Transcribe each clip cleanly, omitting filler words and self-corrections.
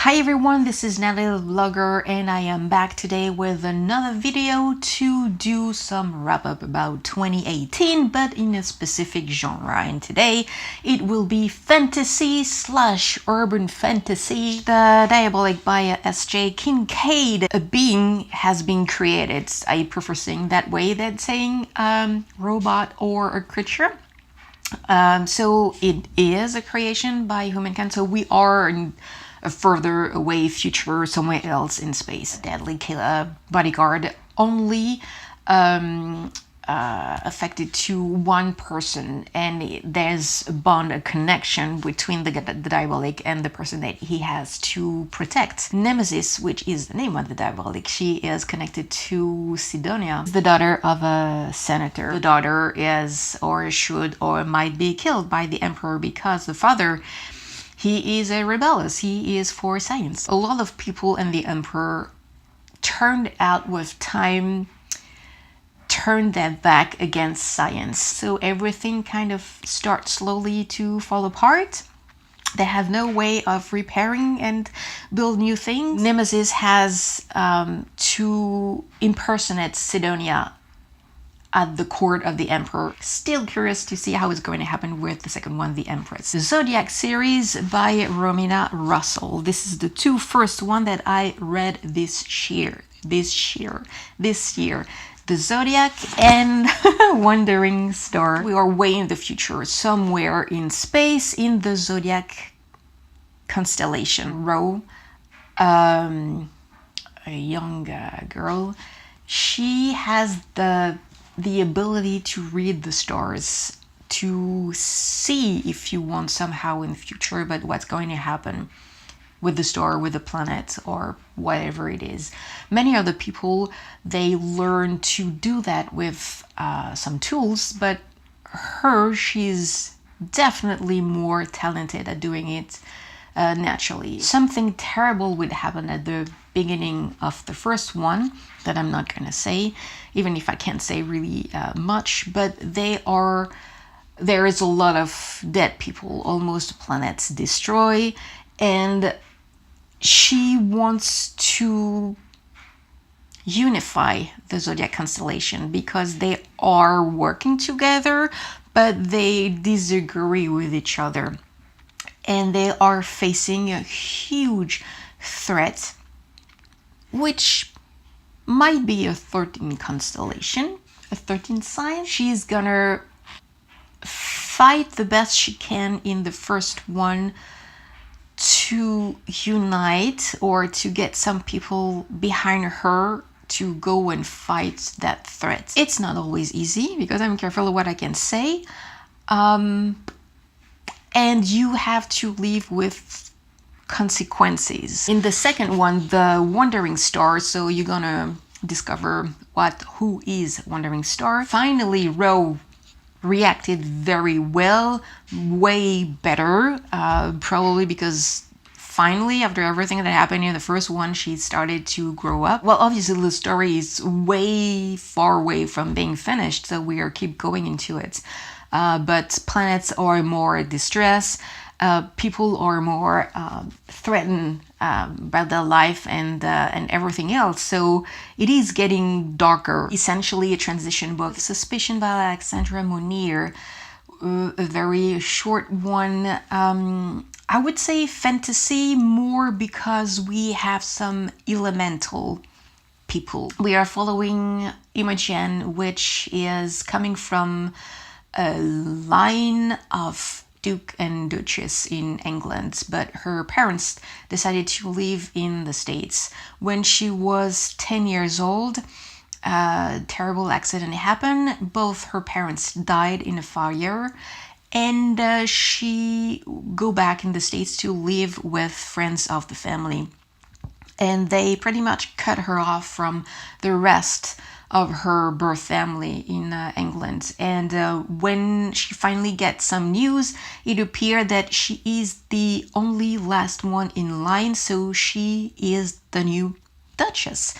Hi everyone, this is Nathalie the vlogger and I am back today with another video to do some wrap up about 2018 but in a specific genre, and today it will be fantasy / urban fantasy. The Diabolic by SJ Kincaid, a being has been created. I prefer saying that way than saying robot or a creature. So it is a creation by humankind, so we are in a further away future, somewhere else in space. Deadly killer bodyguard only affected to one person, and there's a bond, a connection between the Diabolic and the person that he has to protect. Nemesis, which is the name of the Diabolic, she is connected to Sidonia, the daughter of a senator. The daughter is, or should, or might be killed by the emperor because the father, he is a rebellious, he is for science. A lot of people and the emperor turned out with time, turned their back against science. So everything kind of starts slowly to fall apart. They have no way of repairing and build new things. Nemesis has to impersonate Sidonia at the court of the emperor. Still curious to see how it's going to happen with the second one, the Empress. The Zodiac series by Romina Russell. This is the two first one that I read this year. The Zodiac and Wandering Star. We are way in the future, somewhere in space, in the Zodiac constellation. Roth, a young girl, she has the ability to read the stars, to see, if you want, somehow in the future, but what's going to happen with the star, with the planet, or whatever it is. Many other people, they learn to do that with some tools, but she's definitely more talented at doing it naturally. Something terrible would happen at the beginning of the first one that I'm not gonna say, even if I can't say really much, but there is a lot of dead people, almost planets destroy, and she wants to unify the Zodiac constellation because they are working together, but they disagree with each other. And they are facing a huge threat, which might be a 13 constellation, a 13 sign. She's gonna fight the best she can in the first one to unite, or to get some people behind her to go and fight that threat. It's not always easy because I'm careful of what I can say. And you have to live with consequences. In the second one, the Wandering Star, so you're gonna discover who is Wandering Star. Finally, Roth reacted very well, way better, probably because finally, after everything that happened in the first one, she started to grow up. Well, obviously the story is way far away from being finished, so we keep going into it. But planets are more distressed, people are more threatened by their life and everything else. So it is getting darker. Essentially a transition book. Suspicion by Alexandra Monir, a very short one. I would say fantasy more because we have some elemental people. We are following Imogen, which is coming from a line of Duke and Duchess in England, but her parents decided to live in the States. When she was 10 years old, a terrible accident happened. Both her parents died in a fire, and she go back in the States to live with friends of the family. And they pretty much cut her off from the rest of her birth family in England. And when she finally gets some news, it appeared that she is the only last one in line, so she is the new Duchess.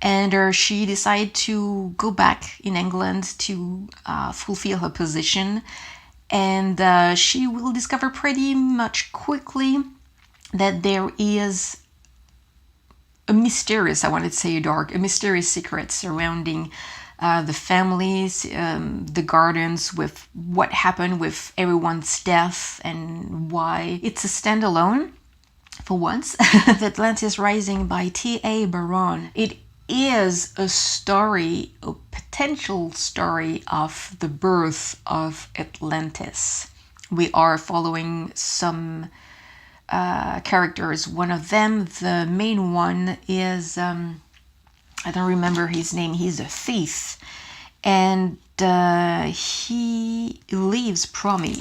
And she decided to go back in England to fulfill her position. And she will discover pretty much quickly that there is a mysterious, I wanted to say a mysterious secret surrounding the families, the gardens, with what happened with everyone's death and why. It's a standalone, for once. The Atlantis Rising by T.A. Baron. It is a story, a potential story of the birth of Atlantis. We are following some characters. One of them, the main one, is I don't remember his name. He's a thief, and he lives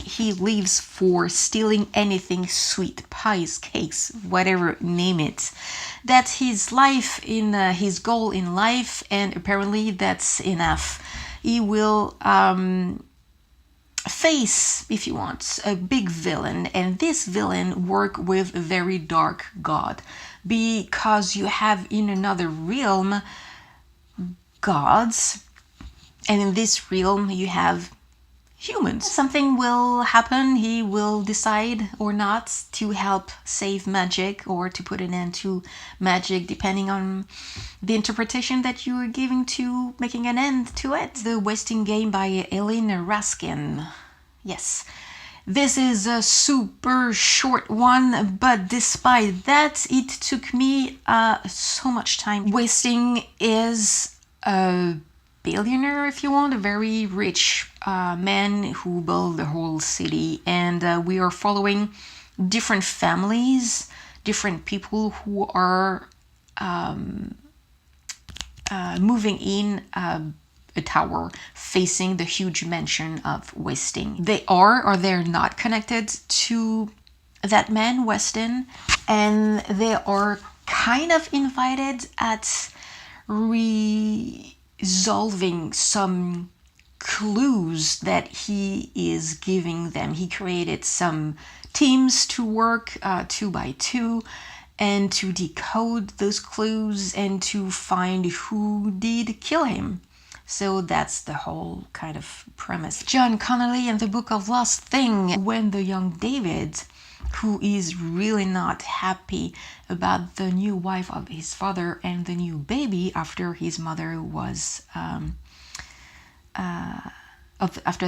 he lives for stealing anything sweet, pies, cakes, whatever, name it. That's his life, in his goal in life, and apparently that's enough. He will face, if you want, a big villain, and this villain work with a very dark god, because you have in another realm gods, and in this realm you have humans. Something will happen. He will decide or not to help save magic or to put an end to magic, depending on the interpretation that you are giving to making an end to it. The Wasting Game by Elaine Raskin. Yes. This is a super short one, but despite that, it took me so much time. Wasting is a billionaire, if you want, a very rich man who built the whole city, and we are following different families, different people who are moving in a tower facing the huge mansion of Wasting. They are or they're not connected to that man, Weston, and they are kind of invited at resolving some clues that he is giving them. He created some teams to work 2 by 2 and to decode those clues and to find who did kill him. So that's the whole kind of premise. John Connolly and the Book of Lost Thing. When the young David, who is really not happy about the new wife of his father and the new baby after his mother was after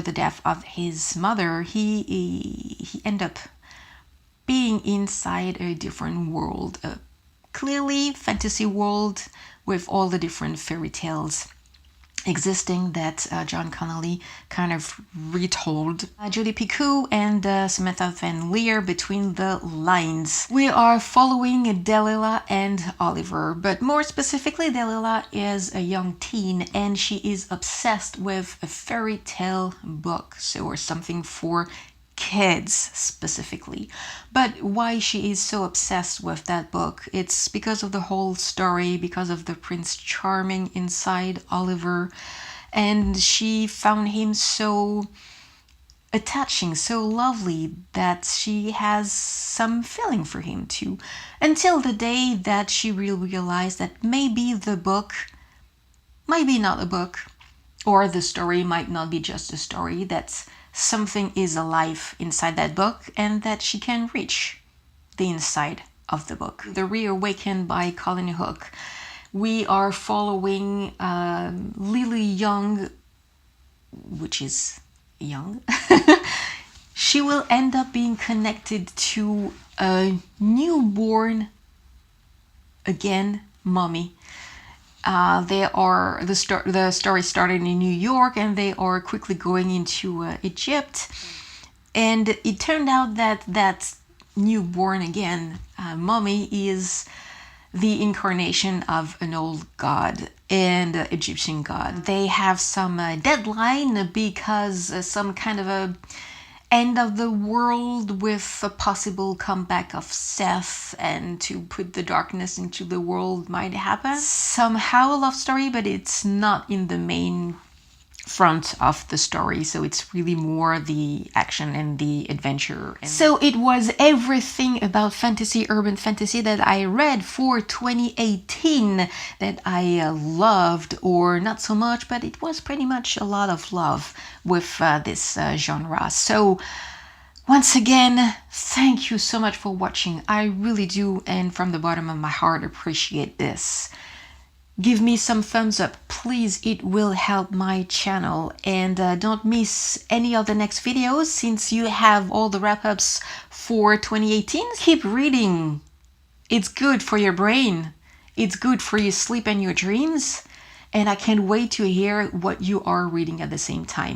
the death of his mother, he ended up being inside a different world, a clearly fantasy world with all the different fairy tales existing that John Connolly kind of retold. Julie Picoult and Samantha Van Leer, Between the Lines. We are following Delilah and Oliver, but more specifically, Delilah is a young teen and she is obsessed with a fairy tale book, or something for kids specifically. But why she is so obsessed with that book, it's because of the whole story, because of the Prince Charming inside Oliver, and she found him so attaching, so lovely, that she has some feeling for him too, until the day that she will realize that maybe the book might be not a book, or the story might not be just a story, that something is alive inside that book and that she can reach the inside of the book. The Reawakened by Colin Hook. We are following Lily Young, which is young. She will end up being connected to a newborn, again, mommy. The story started in New York and they are quickly going into Egypt, and it turned out that newborn, again, mommy, is the incarnation of an old god, and Egyptian god. They have some deadline because some kind of a end of the world with a possible comeback of Seth, and to put the darkness into the world might happen. Somehow a love story, but it's not in the main front of the story, so it's really more the action and the adventure. So it was everything about fantasy, urban fantasy, that I read for 2018 that I loved, or not so much, but it was pretty much a lot of love with this genre. So Once again, thank you so much for watching. I really do, and from the bottom of my heart, appreciate this. Give me some thumbs up, please. It will help my channel. And don't miss any of the next videos since you have all the wrap-ups for 2018. Keep reading. It's good for your brain. It's good for your sleep and your dreams. And I can't wait to hear what you are reading at the same time.